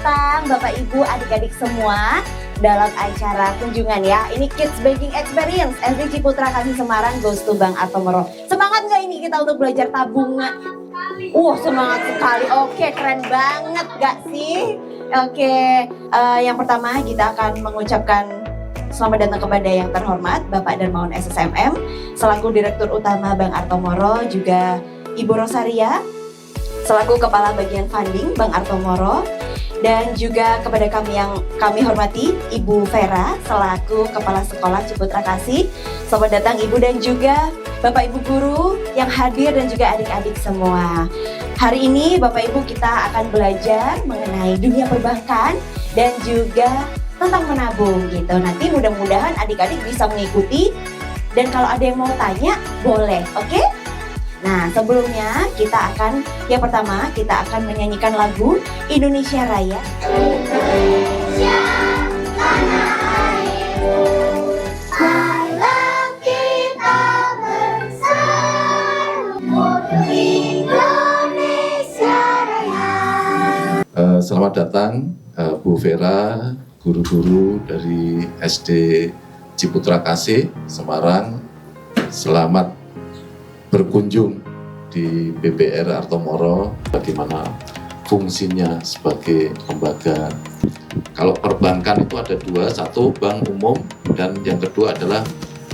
datang Bapak Ibu adik-adik semua dalam acara kunjungan ya. Ini Kids Banking Experience SD Ciputra Kasih Semarang Goes to Bank Artomoro. Semangat nggak ini kita untuk belajar tabungan? Semangat sekali. Oke, keren banget gak sih? Oke, yang pertama kita akan mengucapkan selamat datang kepada yang terhormat Bapak Darmawan SSMM selaku Direktur Utama Bank Artomoro, juga Ibu Rosaria selaku Kepala Bagian Funding Bank Artomoro, dan juga kepada kami yang kami hormati Ibu Vera selaku Kepala Sekolah Ciputra Kasih. Selamat datang Ibu dan juga Bapak Ibu guru yang hadir dan juga adik-adik semua. Hari ini Bapak Ibu kita akan belajar mengenai dunia perbankan dan juga tentang menabung gitu. Nanti mudah-mudahan adik-adik bisa mengikuti dan kalau ada yang mau tanya boleh, oke? Nah, sebelumnya yang pertama kita akan menyanyikan lagu Indonesia Raya. Indonesia, tanah airku, alam kita bersatu untuk Indonesia Raya. Selamat datang Bu Vera, guru-guru dari SD Ciputra Kasih Semarang. Selamat berkunjung di BBR Artomoro, bagaimana fungsinya sebagai lembaga. Kalau perbankan itu ada dua, satu bank umum dan yang kedua adalah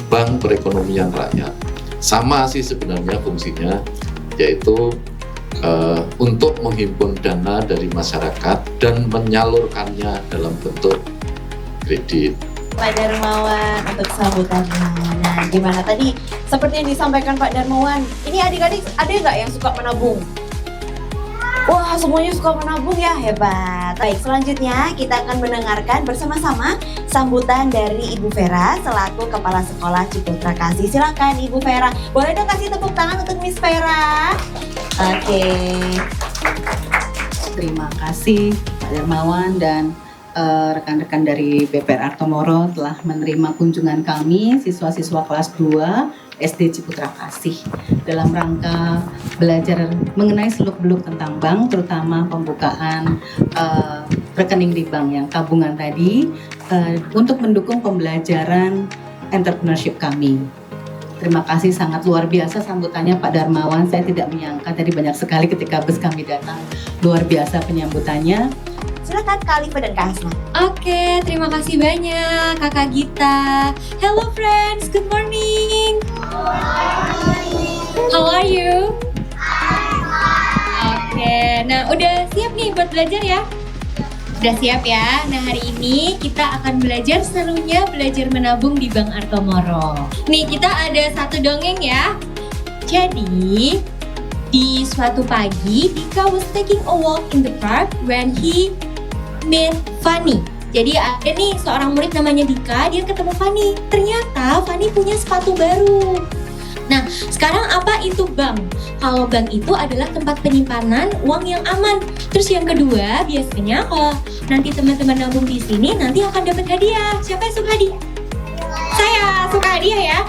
bank perekonomian rakyat. Sama sih sebenarnya fungsinya, yaitu untuk menghimpun dana dari masyarakat dan menyalurkannya dalam bentuk kredit. Pak Darmawan untuk sambutannya. Nah, gimana tadi? Seperti yang disampaikan Pak Darmawan, ini adik-adik ada nggak yang suka menabung? Wah, semuanya suka menabung ya, hebat. Baik, selanjutnya kita akan mendengarkan bersama-sama sambutan dari Ibu Vera selaku Kepala Sekolah Ciputra Kasih. Silakan Ibu Vera. Boleh dong kasih tepuk tangan untuk Miss Vera. Oke. Terima kasih Pak Darmawan dan rekan-rekan dari BPR Artomoro telah menerima kunjungan kami siswa-siswa kelas 2 SD Ciputra Kasih dalam rangka belajar mengenai seluk-beluk tentang bank, terutama pembukaan rekening di bank yang tabungan tadi untuk mendukung pembelajaran entrepreneurship kami. Terima kasih, sangat luar biasa sambutannya Pak Darmawan. Saya tidak menyangka tadi banyak sekali ketika bus kami datang. Luar biasa penyambutannya. Silakan Kak Alifa dan Kak Hasna. Oke, terima kasih banyak Kakak Gita. Hello friends, good morning. How are you? Oke, nah udah siap nih buat belajar ya? Udah siap ya? Nah hari ini kita akan belajar serunya belajar menabung di Bank Artomoro. Nih kita ada satu dongeng ya. Jadi di suatu pagi Dika was taking a walk in the park when he met Fanny. Jadi ada nih seorang murid namanya Dika, dia ketemu Fanny. Ternyata Fanny punya sepatu baru. Nah, sekarang apa itu bank? Kalau bank itu adalah tempat penyimpanan uang yang aman. Terus yang kedua, biasanya kalau nanti teman-teman nabung di sini nanti akan dapat hadiah. Siapa yang suka hadiah? Saya suka hadiah ya.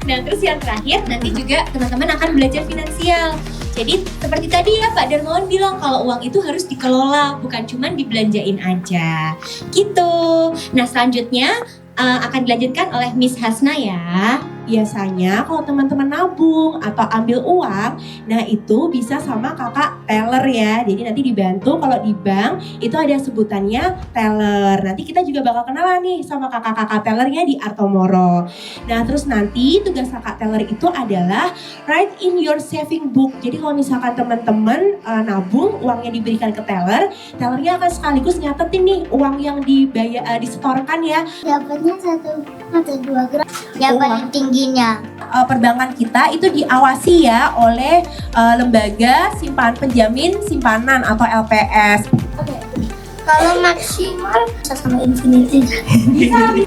Nah, terus yang terakhir nanti juga teman-teman akan belajar finansial. Jadi seperti tadi ya Pak Darmawan bilang kalau uang itu harus dikelola, bukan cuma dibelanjain aja gitu. Nah selanjutnya akan dilanjutkan oleh Miss Hasna ya. Biasanya kalau teman-teman nabung atau ambil uang, nah itu bisa sama kakak teller ya. Jadi nanti dibantu kalau di bank itu ada sebutannya teller. Nanti kita juga bakal kenalan nih sama kakak-kakak tellernya di Artomoro. Nah terus nanti tugas kakak teller itu adalah write in your saving book. Jadi kalau misalkan teman-teman nabung, uangnya diberikan ke teller, tellernya akan sekaligus nyatetin nih uang yang disetorkan ya. Dapatnya 1 atau 2 gram. Yang paling tingginya. Perbankan kita itu diawasi ya oleh lembaga simpan penjamin simpanan atau LPS. Oke. Kalau maksimal bisa sampai infinity.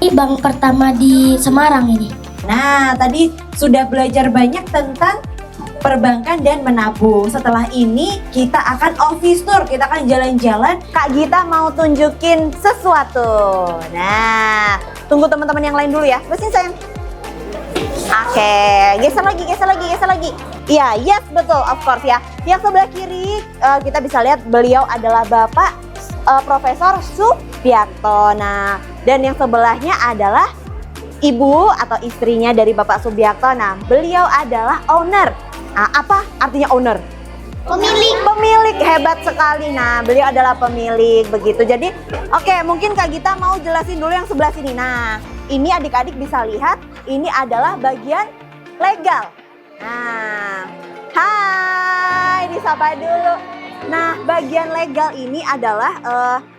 Ini bank pertama di Semarang ini. Nah, tadi sudah belajar banyak tentang perbankan dan menabung. Setelah ini kita akan office tour, kita akan jalan-jalan. Kak Gita mau tunjukin sesuatu. Nah, tunggu teman-teman yang lain dulu ya. Bersih sayang. Oke, geser lagi. Iya, yes betul, of course ya. Yang sebelah kiri kita bisa lihat beliau adalah Bapak Profesor Subiakto. Nah, dan yang sebelahnya adalah ibu atau istrinya dari Bapak Subiakto. Nah, beliau adalah owner. Nah, apa artinya owner? Pemilik, hebat sekali. Nah, beliau adalah pemilik begitu. Jadi, oke, mungkin Kak Gita mau jelasin dulu yang sebelah sini. Nah, ini adik-adik bisa lihat, ini adalah bagian legal. Nah, hai, disapa dulu. Nah, bagian legal ini adalah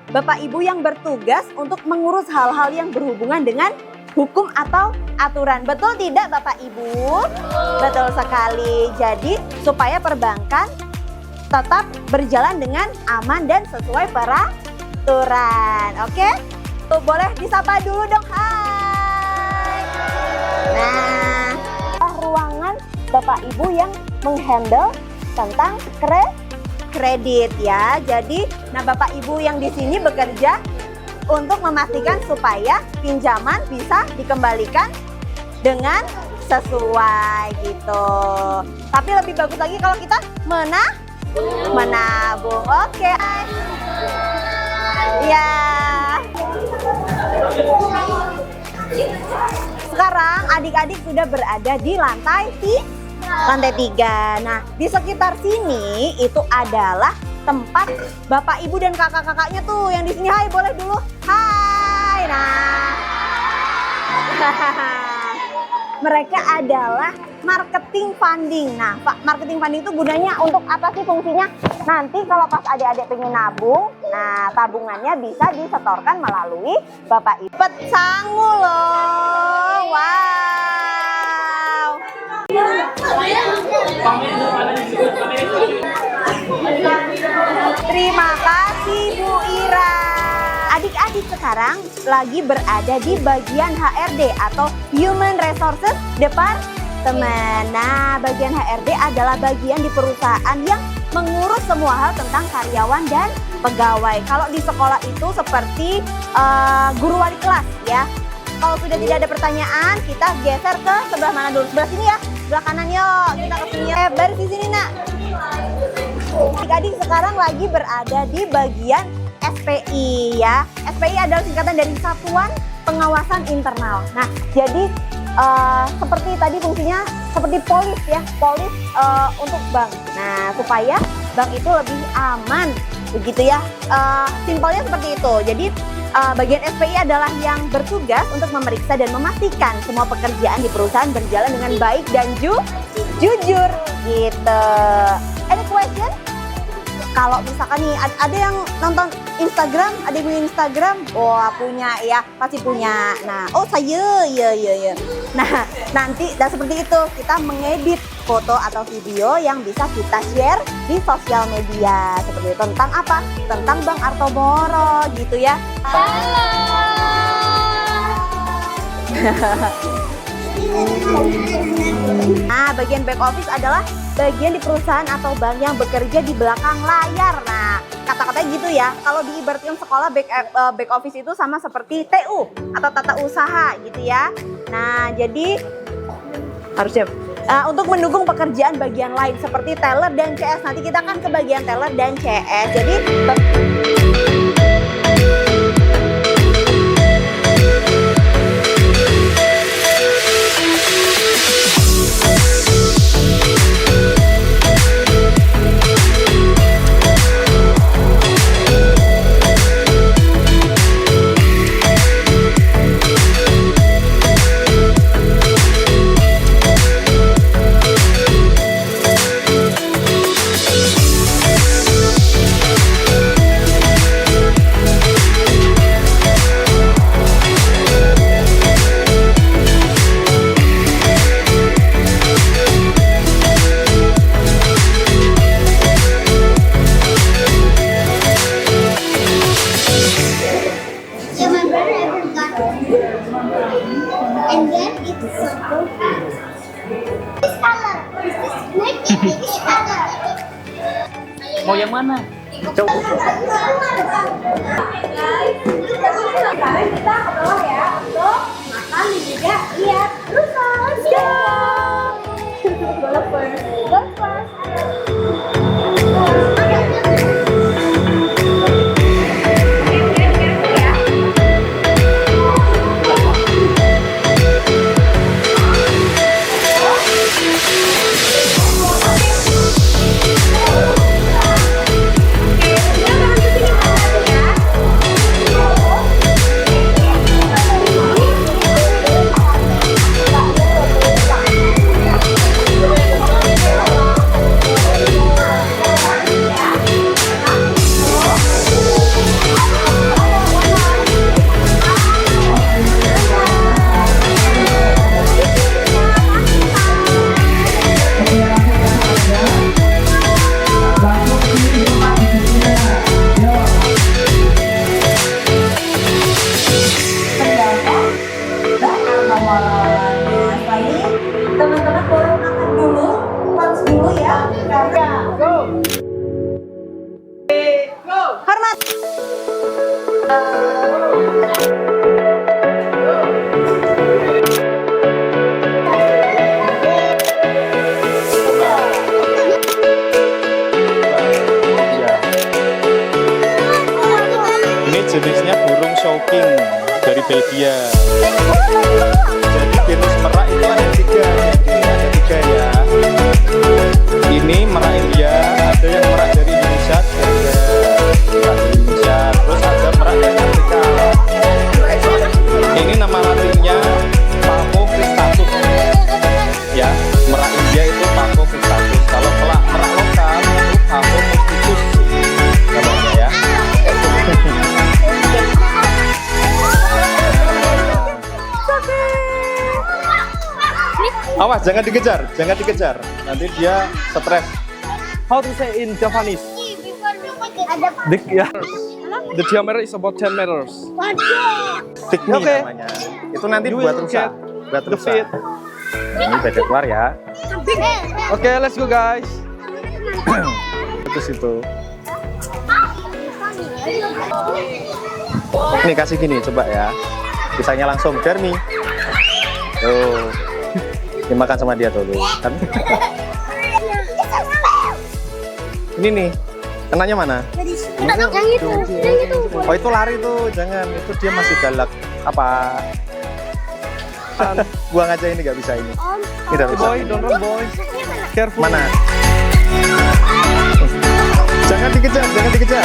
Bapak Ibu yang bertugas untuk mengurus hal-hal yang berhubungan dengan hukum atau aturan. Betul tidak Bapak Ibu? Betul sekali. Jadi, supaya perbankan tetap berjalan dengan aman dan sesuai peraturan. Oke? Tuh, boleh disapa dulu dong. Hai. Nah, ruangan Bapak Ibu yang menghandle tentang kredit ya. Jadi, nah Bapak Ibu yang di sini bekerja untuk memastikan supaya pinjaman bisa dikembalikan dengan sesuai gitu. Tapi lebih bagus lagi kalau kita menabung. Oke. Ya. Sekarang adik-adik sudah berada di lantai 3. Nah, di sekitar sini itu adalah tempat Bapak Ibu dan kakak-kakaknya tuh yang di sini. Hai, boleh dulu. Hai. Nah. Mereka adalah marketing funding. Nah, marketing funding itu gunanya untuk apa sih fungsinya? Nanti kalau pas adik-adik pengen nabung, nah tabungannya bisa disetorkan melalui Bapak Ibu. Cepet sangu loh. Wow. Terima kasih Bu Ira. Adik-adik sekarang lagi berada di bagian HRD atau Human Resources Department. Nah, bagian HRD adalah bagian di perusahaan yang mengurus semua hal tentang karyawan dan pegawai. Kalau di sekolah itu seperti guru wali kelas ya. Kalau sudah tidak ada pertanyaan, kita geser ke sebelah mana dulu? Sebelah sini ya, sebelah kanan yuk. Kita ke sini. Baris di sini nak. Adik-adik sekarang lagi berada di bagian SPI ya. SPI adalah singkatan dari Satuan Pengawasan Internal. Nah, jadi seperti tadi fungsinya seperti polis ya, polis untuk bank. Nah, supaya bank itu lebih aman, begitu ya. Simpelnya seperti itu. Jadi bagian SPI adalah yang bertugas untuk memeriksa dan memastikan semua pekerjaan di perusahaan berjalan dengan baik dan jujur, gitu. Any question? Kalau misalkan nih ada yang nonton Instagram, ada yang punya Instagram, wah punya ya, pasti punya. Nah, oh saya, iya. Nah, nanti dan seperti itu kita mengedit foto atau video yang bisa kita share di sosial media seperti itu. Tentang apa? Tentang Bank Artomoro gitu ya. Nah, bagian back office adalah bagian di perusahaan atau bank yang bekerja di belakang layar. Nah, kata-katanya gitu ya. Kalau diibaratkan sekolah, back office itu sama seperti TU atau tata usaha gitu ya. Nah, jadi harusnya untuk mendukung pekerjaan bagian lain seperti teller dan CS. Nanti kita akan ke bagian teller dan CS. Jadi and then it's circle. This color. This which color? Mau yang mana? Coba. Sekarang kita ke bawah ya untuk makan dan juga lihat rusa. Let's go. Go first. Go first. Chowking dari Belgia. Jadi genus merak itu ada 3, ada 3 ya. Ini merak India, ada yang merak dari Indonesia, terus ada merak dari Afrika. Ini nama latinnya Pavo cristatus. Ya, merak India itu Pavo cristatus. Kalau merak lokal itu Pavo musticus namanya ya. Awas, jangan dikejar. Nanti dia stres. How to say in Japanese? The diameter is about 10 meters. Dig me namanya. Itu nanti buat rusak. Ini beda keluar ya. Oke, let's go guys. Itu situ. Ini kasih gini, coba ya. Pisangnya langsung, Jeremy. Tuh. Dimakan sama dia dulu. Kan? Ini nih, kenanya mana? Yang itu. Oh itu lari tuh, jangan. Itu dia masih galak. Apa? Buang aja ini, nggak bisa ini. Ini udah rusak. Boy, don't run boy. Careful. Mana? Jangan dikejar.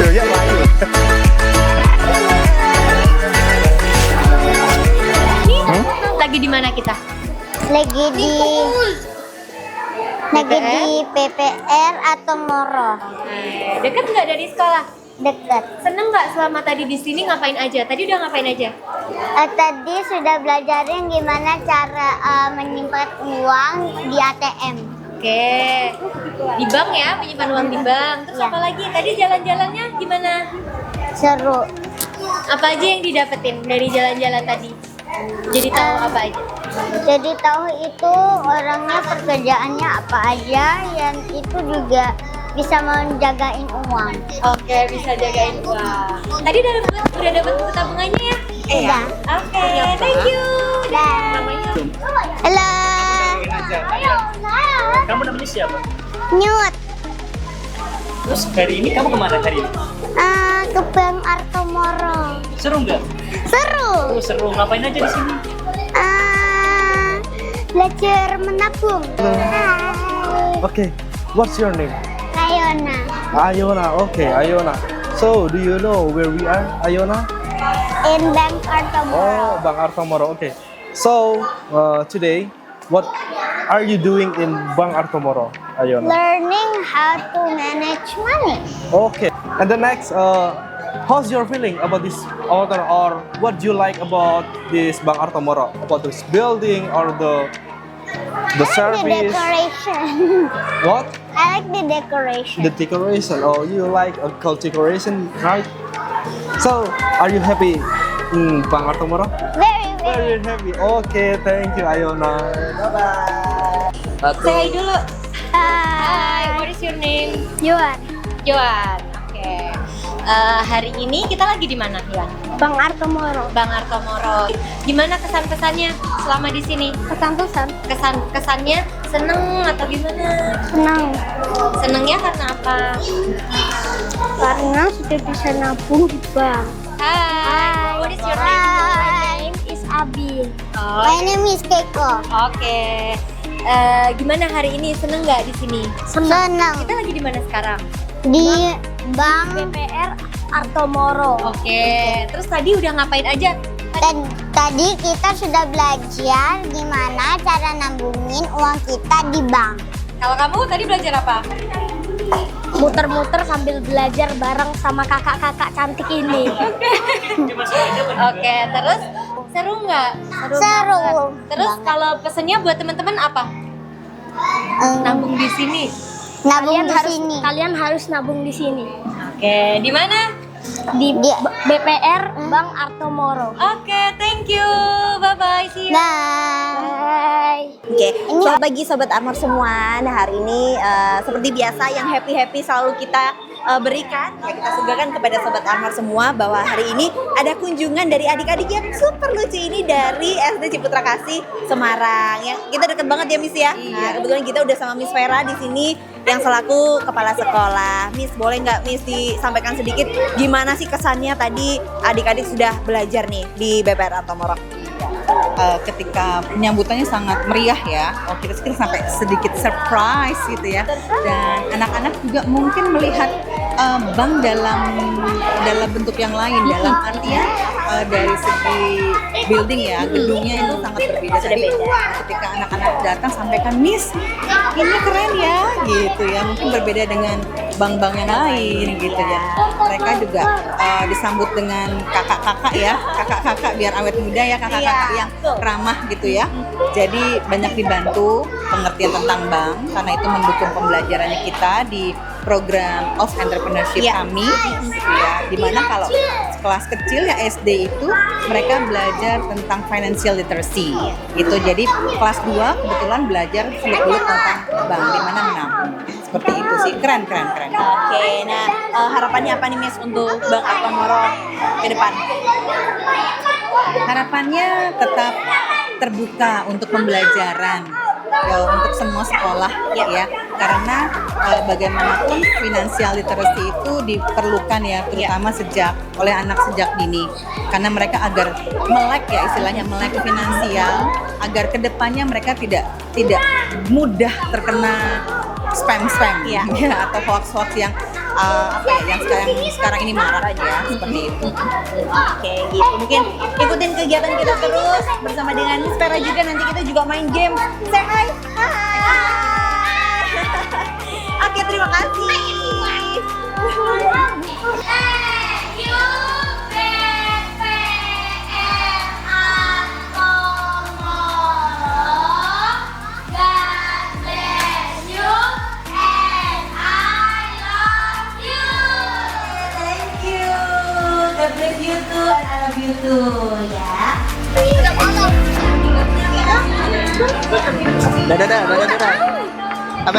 Tuh ya layu. Lagi di mana kita? Lagi di PPR atau Moro. Dekat nggak dari sekolah? Dekat. Seneng nggak selama tadi di sini ngapain aja? Tadi udah ngapain aja? Tadi sudah belajarin gimana cara menyimpan uang di ATM. Oke. Di bank ya, menyimpan uang di bank. Terus Ya. apa lagi? Tadi jalan-jalannya gimana? Seru. Apa aja yang didapetin dari jalan-jalan tadi? Jadi tahu apa aja? Jadi tahu itu orangnya pekerjaannya apa aja, yang itu juga bisa menjagain uang. Oke, bisa jagain uang. Tadi udah dapat buku tabungannya ya? Iya. Oke, thank you. Halo. Kamu namanya siapa? Nyut. Terus hari ini kamu kemana hari ini? Ke Bank Artomoro. Seru nggak? Seru. Oh, seru. Ngapain aja di sini? Belajar menabung. Okay, what's your name? Kayona. Ayona. Okay, Ayona. So, do you know where we are, Ayona? In Bank Artomoro. Oh, Bank Artomoro. Okay. So, today, what are you doing in Bank Artomoro, Ayona? Learning how to manage money. Okay. And the next, how's your feeling about this author, or what do you like about this Bank Artomoro? About this building or the The service? decoration. What? I like the decoration. The decoration. Oh, you like a cool decoration, right? So, are you happy in Bank Artomoro? Very, very. Very happy. Okay, thank you, Ayona. Bye-bye. Say hi dulu. Hi. What is your name? Yuan. Joan. Oke. Hari ini kita lagi di mana, Joan? Bank Artomoro. Bang Artomoro. Gimana kesan-kesannya selama di sini? Kesan-kesan. Kesannya seneng atau gimana? Senang. Senengnya karena apa? Karena sudah bisa nabung di bank. Hai. What is your name? My name is Abi. Oh, My name is Keiko. oke. Gimana hari ini? Seneng nggak di sini? Senang. Kita lagi di mana sekarang? Di Bank BPR Artomoro. Oke. Terus tadi udah ngapain aja? Tadi kita sudah belajar gimana cara nabungin uang kita di bank. Kalau kamu tadi belajar apa? Muter-muter sambil belajar bareng sama kakak-kakak cantik ini. Oke. Terus seru nggak? Seru. banget. Terus banget. kalau pesennya buat teman-teman apa? Nabung di sini. Nabung di sini. Kalian harus nabung di sini. Oke. Di mana? Di BPR Bank Artomoro. Oke. Thank you. Bye bye. See you. Bye. Oke, selamat pagi Sobat Armor semua. Nah hari ini seperti biasa yang happy-happy selalu kita berikan, ya kita suguhkan kepada Sobat Armor semua bahwa hari ini ada kunjungan dari adik-adik yang super lucu ini dari SD Ciputra Kasih Semarang. Ya, kita deket banget ya Miss ya. Nah, kebetulan kita udah sama Miss Vera di sini yang selaku kepala sekolah. Miss, boleh nggak Miss disampaikan sedikit gimana sih kesannya tadi adik-adik sudah belajar nih di BPR Artomoro? Ketika penyambutannya sangat meriah ya, kita sampai sedikit surprise gitu ya, dan anak-anak juga mungkin melihat bank dalam bentuk yang lain, dalam artian dari segi building ya, gedungnya itu sangat berbeda. Jadi ketika anak-anak datang sampaikan, Miss, ini keren ya, gitu ya, mungkin berbeda dengan bank-bank yang lain gitu ya. Mereka juga disambut dengan kakak-kakak ya, kakak-kakak biar awet muda ya, kakak-kakak yang ramah gitu ya. Jadi banyak dibantu pengertian tentang bank karena itu mendukung pembelajarannya kita di program of entrepreneurship kami gitu ya. Dimana kalau kelas kecil ya SD itu mereka belajar tentang financial literacy gitu. Jadi kelas 2 kebetulan belajar sulit-sulit tentang bank, dimana menabung. Seperti itu sih, keren. Oke, nah harapannya apa nih Miss untuk Bank Artomoro ke depan? Harapannya tetap terbuka untuk pembelajaran ya, untuk semua sekolah ya, karena bagaimanapun financial literacy itu diperlukan ya, terutama oleh anak sejak dini, karena mereka agar melek ya, istilahnya melek finansial, agar kedepannya mereka tidak mudah terkena spam ya, atau hoax yang yang sekarang ini marak ya, seperti itu. Oke, gitu. Mungkin ikutin kegiatan kita terus bersama dengan Miss Vera juga, nanti kita juga main game. Say hi. Oke, terima kasih. God bless you too, and I love you too, ya. Dadah. Apa?